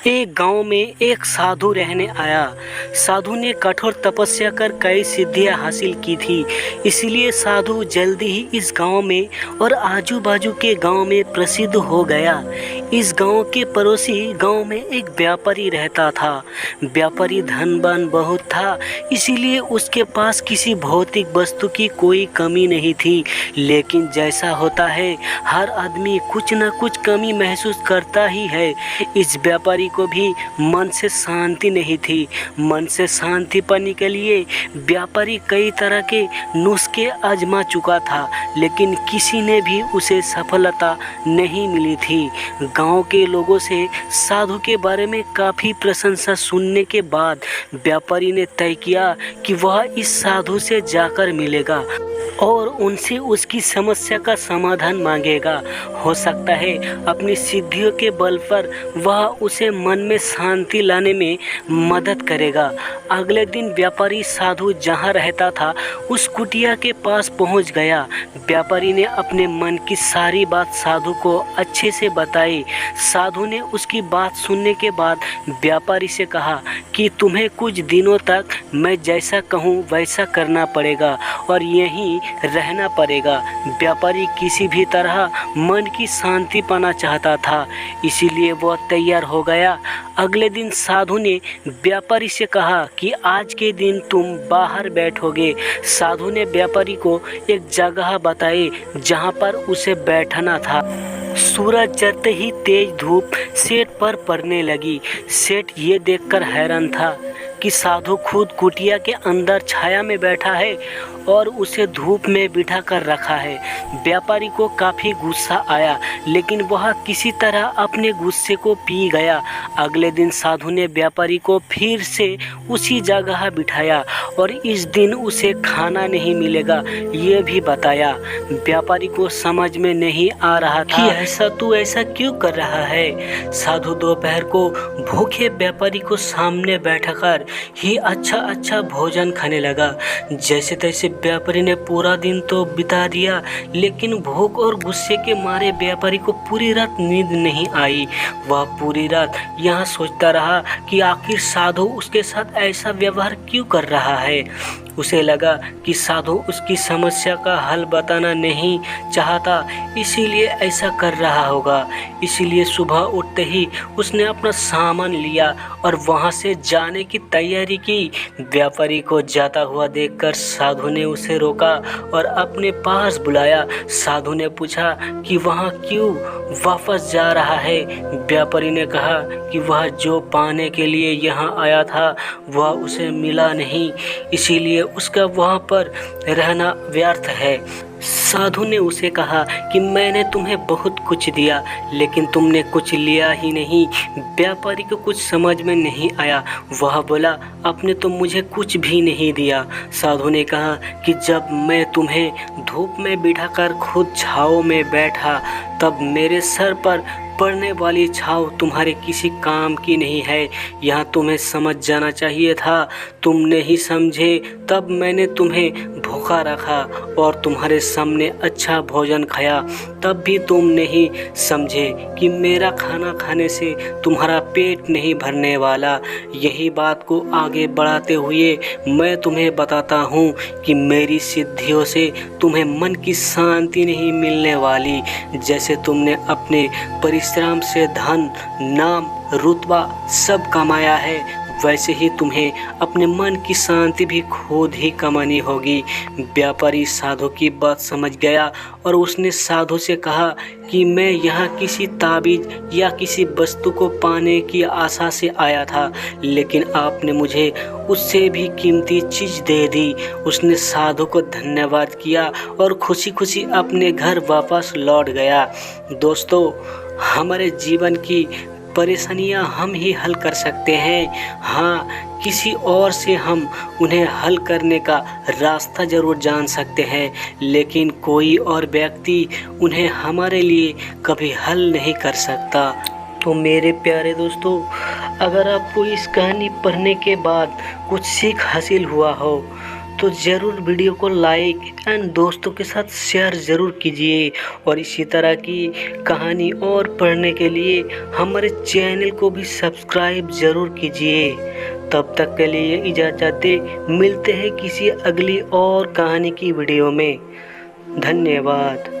एक गांव में एक साधु रहने आया। साधु ने कठोर तपस्या कर कई सिद्धियां हासिल की थी। इसलिए साधु जल्दी ही इस गांव में और आजू बाजू के गांव में प्रसिद्ध हो गया। इस गांव के पड़ोसी गांव में एक व्यापारी रहता था। व्यापारी धनवान बहुत था, इसीलिए उसके पास किसी भौतिक वस्तु की कोई कमी नहीं थी। लेकिन जैसा होता है, हर आदमी कुछ न कुछ कमी महसूस करता ही है। इस व्यापारी को भी मन से शांति नहीं थी। मन से शांति पाने के लिए व्यापारी कई तरह के नुस्खे आजमा चुका था, लेकिन किसी ने भी उसे सफलता नहीं मिली थी। गांव के लोगों से साधु के बारे में काफ़ी प्रशंसा सुनने के बाद व्यापारी ने तय किया कि वह इस साधु से जाकर मिलेगा और उनसे उसकी समस्या का समाधान मांगेगा। हो सकता है अपनी सिद्धियों के बल पर वह उसे मन में शांति लाने में मदद करेगा। अगले दिन व्यापारी साधु जहाँ रहता था उस कुटिया के पास पहुँच गया। व्यापारी ने अपने मन की सारी बात साधु को अच्छे से बताई। साधु ने उसकी बात सुनने के बाद व्यापारी से कहा कि तुम्हें कुछ दिनों तक मैं जैसा कहूँ वैसा करना पड़ेगा और यहीं रहना पड़ेगा। व्यापारी किसी भी तरह मन की शांति पाना चाहता था, इसीलिए वह तैयार हो गया। अगले दिन साधु ने व्यापारी से कहा कि आज के दिन तुम बाहर बैठोगे। साधु ने व्यापारी को एक जगह बताई जहां पर उसे बैठना था। सूरज चढ़ते ही तेज धूप सेठ पर पड़ने लगी। सेठ ये देखकर हैरान था कि साधु खुद कुटिया के अंदर छाया में बैठा है और उसे धूप में बिठा कर रखा है। व्यापारी को काफ़ी गुस्सा आया, लेकिन वह किसी तरह अपने गुस्से को पी गया। अगले दिन साधु ने व्यापारी को फिर से उसी जगह बिठाया और इस दिन उसे खाना नहीं मिलेगा ये भी बताया। व्यापारी को समझ में नहीं आ रहा था कि ऐसा तू ऐसा क्यों कर रहा है। साधु दोपहर को भूखे व्यापारी को सामने बैठाकर ही अच्छा भोजन खाने लगा। जैसे तैसे व्यापारी ने पूरा दिन तो बिता दिया, लेकिन भूख और गुस्से के मारे व्यापारी को पूरी रात नींद नहीं आई। वह पूरी रात यहाँ सोचता रहा कि आखिर साधु उसके साथ ऐसा व्यवहार क्यों कर रहा है। उसे लगा कि साधु उसकी समस्या का हल बताना नहीं चाहता, इसीलिए ऐसा कर रहा होगा। इसीलिए सुबह उठते ही उसने अपना सामान लिया और वहां से जाने की तैयारी की। व्यापारी को जाता हुआ देखकर साधु ने उसे रोका और अपने पास बुलाया। साधु ने पूछा कि वहां क्यों वापस जा रहा है। व्यापारी ने कहा कि वह जो पाने के लिए यहाँ आया था वह उसे मिला नहीं, इसीलिए उसका वहाँ पर रहना व्यर्थ है। साधु ने उसे कहा कि मैंने तुम्हें बहुत कुछ दिया, लेकिन तुमने कुछ लिया ही नहीं। व्यापारी को कुछ समझ में नहीं आया। वह बोला, आपने तो मुझे कुछ भी नहीं दिया। साधु ने कहा कि जब मैं तुम्हें धूप में बिठाकर खुद छाँव में बैठा, तब मेरे सर पर पड़ने वाली छाव तुम्हारे किसी काम की नहीं है। यह तुम्हें समझ जाना चाहिए था। तुम नहीं समझे, तब मैंने तुम्हें भूखा रखा और तुम्हारे सामने अच्छा भोजन खाया, तब भी तुम नहीं समझे कि मेरा खाना खाने से तुम्हारा पेट नहीं भरने वाला। यही बात को आगे बढ़ाते हुए मैं तुम्हें बताता हूँ कि मेरी सिद्धियों से तुम्हें मन की शांति नहीं मिलने वाली। जैसे तुमने अपने परिश्रम से धन, नाम, रुतबा सब कमाया है, वैसे ही तुम्हें अपने मन की शांति भी खुद ही कमानी होगी। व्यापारी साधु की बात समझ गया और उसने साधु से कहा कि मैं यहाँ किसी ताबीज या किसी वस्तु को पाने की आशा से आया था, लेकिन आपने मुझे उससे भी कीमती चीज़ दे दी। उसने साधु को धन्यवाद किया और खुशी खुशी अपने घर वापस लौट गया। दोस्तों, हमारे जीवन की परेशानियां हम ही हल कर सकते हैं। हाँ, किसी और से हम उन्हें हल करने का रास्ता ज़रूर जान सकते हैं, लेकिन कोई और व्यक्ति उन्हें हमारे लिए कभी हल नहीं कर सकता। तो मेरे प्यारे दोस्तों, अगर आपको इस कहानी पढ़ने के बाद कुछ सीख हासिल हुआ हो तो ज़रूर वीडियो को लाइक एंड दोस्तों के साथ शेयर ज़रूर कीजिए। और इसी तरह की कहानी और पढ़ने के लिए हमारे चैनल को भी सब्सक्राइब ज़रूर कीजिए। तब तक के लिए इजाज़त दे, मिलते हैं किसी अगली और कहानी की वीडियो में। धन्यवाद।